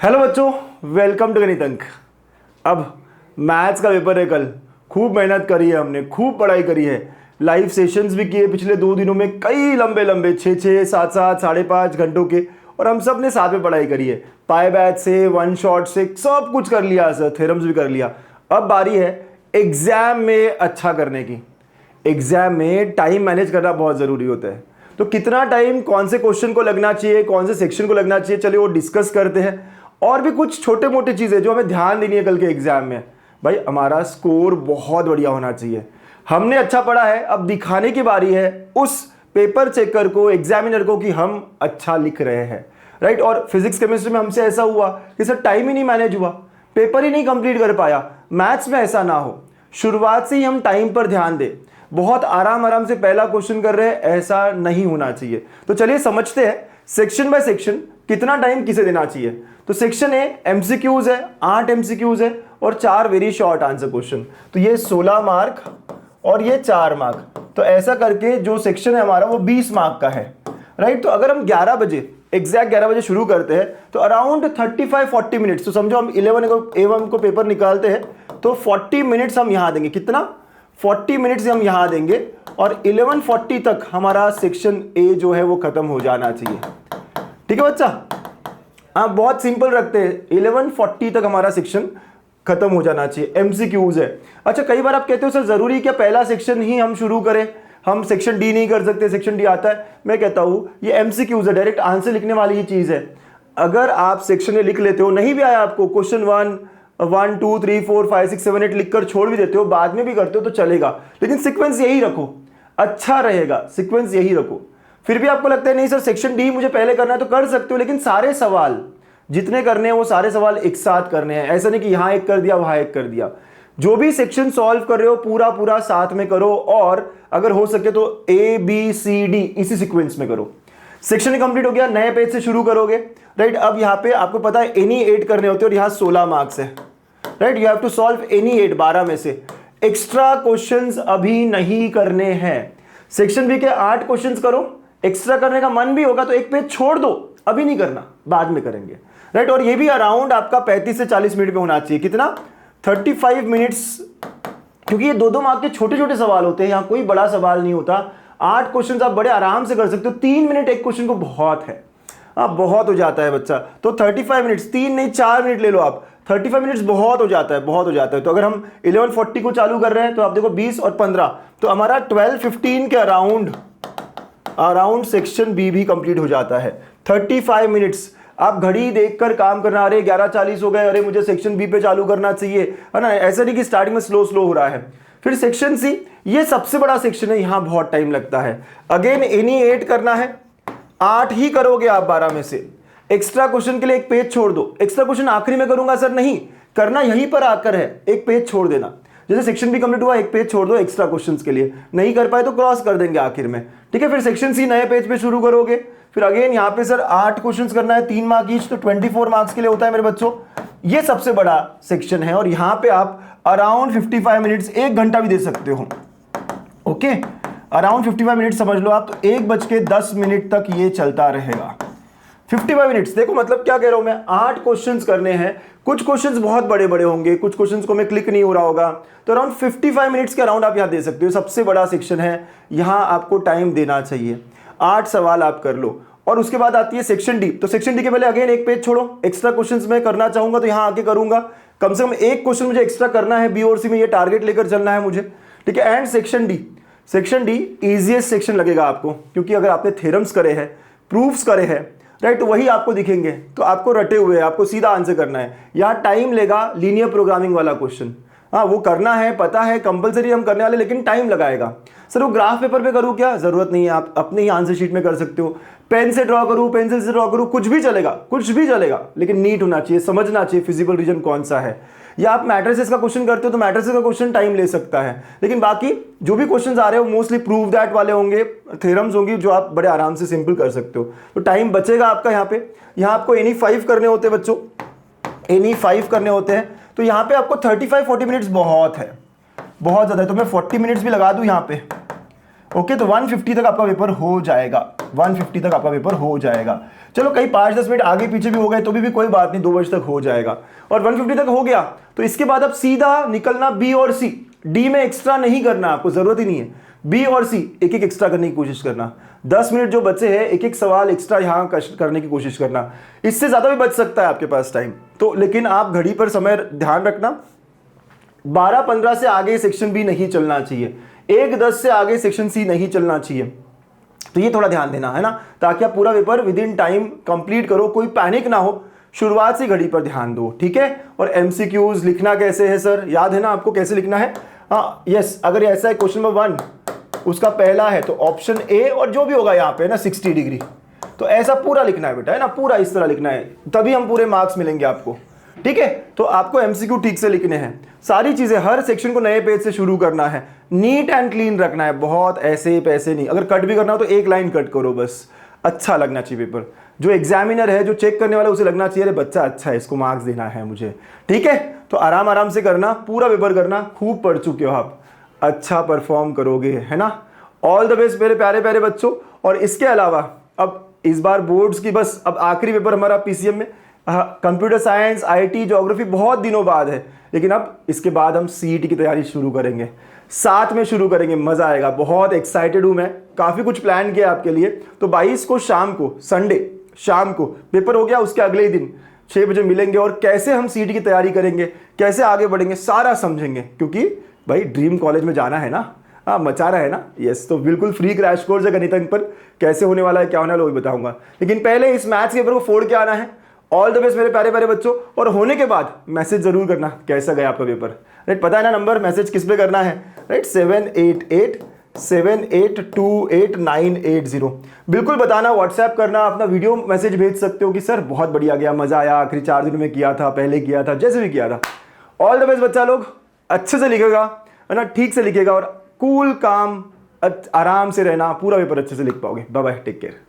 Hello बच्चों, welcome to गणित अंक। अब मैथ्स का पेपर है कल। खूब मेहनत करी है हमने, खूब पढ़ाई करी है, लाइव सेशंस भी किए पिछले 2 दिनों में, कई लंबे लंबे 6-6, 7-7, 5.5 घंटों के, और हम सब ने साथ में पढ़ाई करी है। पाई बैच से, वन शॉट से, सब कुछ कर लिया सर, थ्योरम्स भी कर लिया। अब बारी है एग्जाम में अच्छा करने की। एग्जाम में टाइम मैनेज करना बहुत ज़रूरी होता है। तो कितना टाइम कौन से क्वेश्चन को लगना चाहिए, कौन से सेक्शन को लगना चाहिए, चलिए वो डिस्कस करते हैं। और भी कुछ छोटे मोटे चीज़ें जो हमें ध्यान देनी है कल के एग्जाम में। भाई हमारा स्कोर बहुत बढ़िया होना चाहिए। हमने अच्छा पढ़ा है, अब दिखाने की बारी है उस पेपर चेकर को, एग्जामिनर को, कि हम अच्छा लिख रहे हैं, राइट। और फिजिक्स केमिस्ट्री में हमसे ऐसा हुआ कि सर टाइम ही नहीं मैनेज हुआ, पेपर ही नहीं कंप्लीट कर पाया। मैथ्स में ऐसा ना हो, शुरुआत से ही हम टाइम पर ध्यान दें। बहुत आराम आराम से पहला क्वेश्चन कर रहे हैं, ऐसा नहीं होना चाहिए। तो चलिए समझते हैं सेक्शन बाय सेक्शन कितना टाइम किसे देना चाहिए। तो सेक्शन ए एमसीक्यूज है, 8 एमसीक्यूज है और 4 वेरी शॉर्ट आंसर क्वेश्चन। तो ये 16 मार्क और ये 4 मार्क। तो ऐसा करके जो सेक्शन है हमारा वो 20 मार्क का है, राइट। तो अगर हम 11 बजे, एग्जैक्ट 11 बजे शुरू करते हैं तो अराउंड 35-40 मिनट्स, तो समझो हम 11 को पेपर निकालते हैं तो 40 मिनट्स हम यहाँ देंगे। कितना? 40 मिनट्स हम यहाँ देंगे और 11:40 तक हमारा सेक्शन ए जो है वो खत्म हो जाना चाहिए। ठीक है बच्चा? आप बहुत सिंपल रखते हैं, 11:40 तक हमारा सेक्शन खत्म हो जाना चाहिए। एमसीक्यूज है। अच्छा, कई बार आप कहते हो सर जरूरी क्या पहला सेक्शन ही हम शुरू करें, हम सेक्शन डी नहीं कर सकते? सेक्शन डी आता है। मैं कहता हूं ये एमसीक्यूज है, डायरेक्ट आंसर लिखने वाली ही चीज है। अगर आप सेक्शन ए लिख लेते हो, नहीं भी आया आपको, क्वेश्चन 1, 2, 3, 4, 5, 6, 7, 8 लिखकर छोड़ भी देते हो, बाद में भी करते हो तो चलेगा, लेकिन सीक्वेंस यही रखो, अच्छा रहेगा। सीक्वेंस यही रखो। फिर भी आपको लगता है नहीं सर सेक्शन डी मुझे पहले करना है, तो कर सकते हो, लेकिन सारे सवाल जितने करने हैं वो सारे सवाल एक साथ करने हैं। ऐसा नहीं कि यहां एक कर दिया वहां एक कर दिया। जो भी सेक्शन सॉल्व कर रहे हो पूरा पूरा साथ में करो, और अगर हो सके तो ए बी सी डी इसी सीक्वेंस में करो। सेक्शन कंप्लीट हो गया, नए पेज से शुरू करोगे, राइट। अब यहां पे आपको पता है एनी 8 करने होते हैं और यहां 16 मार्क्स है, right. You have to solve any 8, 12 में से। एक्स्ट्रा क्वेश्चंस अभी नहीं करने हैं। सेक्शन बी के 8 क्वेश्चंस करो, एक्स्ट्रा करने का मन भी होगा तो एक पेज छोड़ दो, अभी नहीं करना, बाद में करेंगे, राइट। और ये भी अराउंड आपका 35 से 40 मिनट में होना चाहिए। कितना? 35 मिनट्स, क्योंकि ये 2-2 मार्क के छोटे छोटे सवाल होते हैं, यहां कोई बड़ा सवाल नहीं होता। 8 क्वेश्चन आप बड़े आराम से कर सकते हो। 3 मिनट एक क्वेश्चन को बहुत है, बहुत हो जाता है बच्चा। तो 35 मिनट्स, 3 नहीं 4 मिनट ले लो आप। 35 मिनट्स बहुत हो जाता है, बहुत हो जाता है। तो अगर हम 11:40 को चालू कर रहे हैं तो आप देखो 20 और 15, तो हमारा 12:15 के अराउंड सेक्शन बी भी कंप्लीट हो जाता है। 35 मिनट्स। आप घड़ी देखकर काम करना, अरे 11:40 हो गए, अरे मुझे सेक्शन बी पे चालू करना चाहिए, है ना। ऐसा नहीं कि स्टार्टिंग में स्लो हो रहा है। फिर सेक्शन सी, ये सबसे बड़ा सेक्शन है, यहां बहुत टाइम लगता है। अगेन एनी 8 करना है, 8 ही करोगे आप 12 में से। एक्स्ट्रा क्वेश्चन के लिए एक पेज छोड़ दो। एक्स्ट्रा क्वेश्चन आखिरी में करूंगा सर, नहीं करना, यहीं पर आकर है, एक पेज छोड़ देना। जैसे सेक्शन बी कंप्लीट हुआ, एक पेज छोड़ दो एक्स्ट्रा क्वेश्चंस के लिए, नहीं कर पाए तो क्रॉस कर देंगे आखिर में, ठीक है। फिर सेक्शन सी नए पेज पे शुरू करोगे। फिर अगेन यहाँ पे सर 8 क्वेश्चंस करना है, 3 मार्क ईच, तो 24 मार्क्स के लिए होता है मेरे बच्चों। ये सबसे बड़ा सेक्शन है और यहाँ पे आप अराउंड 55 मिनट्स, 1 घंटा भी दे सकते हो। ओके, अराउंड 55 मिनट समझ लो आप, तो 1:10 तक ये चलता रहेगा। 55 मिनट्स, देखो मतलब क्या कह रहा हूं मैं, 8 क्वेश्चंस करने हैं। कुछ क्वेश्चंस बहुत बड़े बड़े होंगे, कुछ क्वेश्चंस को मैं क्लिक नहीं हो रहा होगा, तो अराउंड 55 मिनट्स के अराउंड आप यहां दे सकते हो। सबसे बड़ा सेक्शन है, यहां आपको टाइम देना चाहिए। 8 सवाल आप कर लो। और उसके बाद आती है सेक्शन डी। तो सेक्शन डी के पहले अगेन एक पेज छोड़ो। एक्स्ट्रा क्वेश्चंस मैं करना चाहूंगा तो यहां आके करूंगा, कम से कम एक क्वेश्चन मुझे एक्स्ट्रा करना है, बी और सी में ये टारगेट लेकर चलना है मुझे, ठीक है। And section D, section D easiest section लगेगा आपको, क्योंकि अगर आपने थ्योरम्स करे हैं, प्रूफ्स करे हैं, राइट, तो वही आपको दिखेंगे। तो आपको रटे हुए हैं, आपको सीधा आंसर करना है। यहाँ टाइम लेगा, लीनियर प्रोग्रामिंग वाला क्वेश्चन, हाँ वो करना है, पता है कंपलसरी हम करने वाले, लेकिन टाइम लगाएगा। सर वो ग्राफ पेपर पे करूँ क्या? जरूरत नहीं है, आप अपने ही आंसर शीट में कर सकते हो। पेन से ड्रॉ करूँ, पेंसिल से ड्रॉ करूँ, कुछ भी चलेगा, कुछ भी चलेगा, लेकिन नीट होना चाहिए, समझना चाहिए फिजिबल रीजन कौन सा है। या आप मैट्रिसेस का क्वेश्चन करते हो तो मैट्रिसेस का क्वेश्चन टाइम ले सकता है, लेकिन बाकी जो भी क्वेश्चंस आ रहे हो मोस्टली प्रूव दैट वाले होंगे, थ्योरम्स होंगी, जो आप बड़े आराम से सिंपल कर सकते हो। तो टाइम बचेगा आपका यहाँ पे। यहाँ आपको एनी 5 करने होते हैं बच्चों, एनी 5 करने होते हैं। तो यहाँ पे आपको 35-40 मिनट्स बहुत है, बहुत ज़्यादा है। तो मैं 40 मिनट्स भी लगा दूँ यहाँ पे, ओके। तो 150 तक आपका पेपर हो जाएगा। 150 तक आपका पेपर हो जाएगा। चलो कहीं 5-10 मिनट आगे पीछे भी हो गए तो भी कोई बात नहीं, 2 बजे तक हो जाएगा। और 150 तक हो गया तो इसके बाद अब सीधा निकलना बी और सी। डी में एक्स्ट्रा नहीं करना, आपको जरूरत ही नहीं है। बी और सी एक एक एक्स्ट्रा करने की कोशिश करना। 10 मिनट जो बचे हैं एक एक सवाल एक्स्ट्रा यहाँ करने की कोशिश करना। इससे ज़्यादा भी बच सकता है आपके पास टाइम तो, लेकिन आप घड़ी पर समय ध्यान रखना। 12-15 से आगे सेक्शन बी नहीं चलना चाहिए, 1-10 से आगे सेक्शन सी नहीं चलना चाहिए। तो ये थोड़ा ध्यान देना है ना, ताकि आप पूरा paper with in time complete करो, कोई पैनिक ना हो। शुरुआत से घड़ी पर ध्यान दो, ठीक है। और एमसीक्यूज लिखना कैसे है सर, याद है ना आपको कैसे लिखना है? हाँ यस, अगर ऐसा है क्वेश्चन नंबर 1 उसका पहला है तो ऑप्शन ए और जो भी होगा यहाँ पे ना 60 डिग्री, तो ऐसा पूरा लिखना है बेटा, है ना, पूरा इस तरह लिखना है, तभी हम पूरे मार्क्स मिलेंगे आपको, ठीक है। तो आपको एमसीक्यू ठीक से लिखने हैं, सारी चीजें, हर सेक्शन को नए पेज से शुरू करना है, नीट एंड क्लीन रखना है, बहुत ऐसे पैसे नहीं। अगर कट भी करना हो तो एक लाइन कट करो बस, अच्छा लगना चाहिए पेपर। जो एग्जामिनर है, जो चेक करने वाला, उसे लगना चाहिए अरे बच्चा अच्छा है, इसको मार्क्स देना है मुझे, ठीक है। तो आराम आराम से करना, पूरा पेपर करना, खूब पढ़ चुके हो आप, अच्छा परफॉर्म करोगे, है ना। ऑल द बेस्ट मेरे प्यारे प्यारे बच्चों। और इसके अलावा अब इस बार बोर्ड्स की बस अब आखिरी पेपर हमारा पीसीएम में, कंप्यूटर साइंस, आईटी, ज्योग्राफी बहुत दिनों बाद है, लेकिन अब इसके बाद हम सीईटी की तैयारी शुरू करेंगे, साथ में शुरू करेंगे, मजा आएगा। बहुत एक्साइटेड हूं मैं, काफी कुछ प्लान किया आपके लिए। तो 22 को शाम को, संडे शाम को पेपर हो गया, उसके अगले ही दिन 6 बजे मिलेंगे और कैसे हम सीईटी की तैयारी करेंगे, कैसे आगे बढ़ेंगे, सारा समझेंगे, क्योंकि भाई ड्रीम कॉलेज में जाना है ना, हाँ मचाना है ना, यस। तो बिल्कुल फ्री क्रैश कोर्स है गणित अंक पर, कैसे होने वाला है, क्या होने वाला है वो भी बताऊंगा, लेकिन पहले इस मैथ्स के पेपर को फोड़ के आना है। ऑल द बेस्ट मेरे प्यारे प्यारे बच्चों। और होने के बाद मैसेज जरूर करना कैसा गया आपका पेपर, राइट। पता है ना नंबर, मैसेज किस पे करना है, राइट, 7887828980। बिल्कुल बताना, व्हाट्सएप करना, अपना वीडियो मैसेज भेज सकते हो कि सर बहुत बढ़िया गया, मजा आया, आखिरी 4 दिनों में किया था, पहले किया था, जैसे भी किया था। ऑल द बेस्ट बच्चा लोग, अच्छे से लिखेगा, है ना, ठीक से लिखेगा और कूल काम आराम से रहना, पूरा पेपर अच्छे से लिख पाओगे। Bye bye, take care.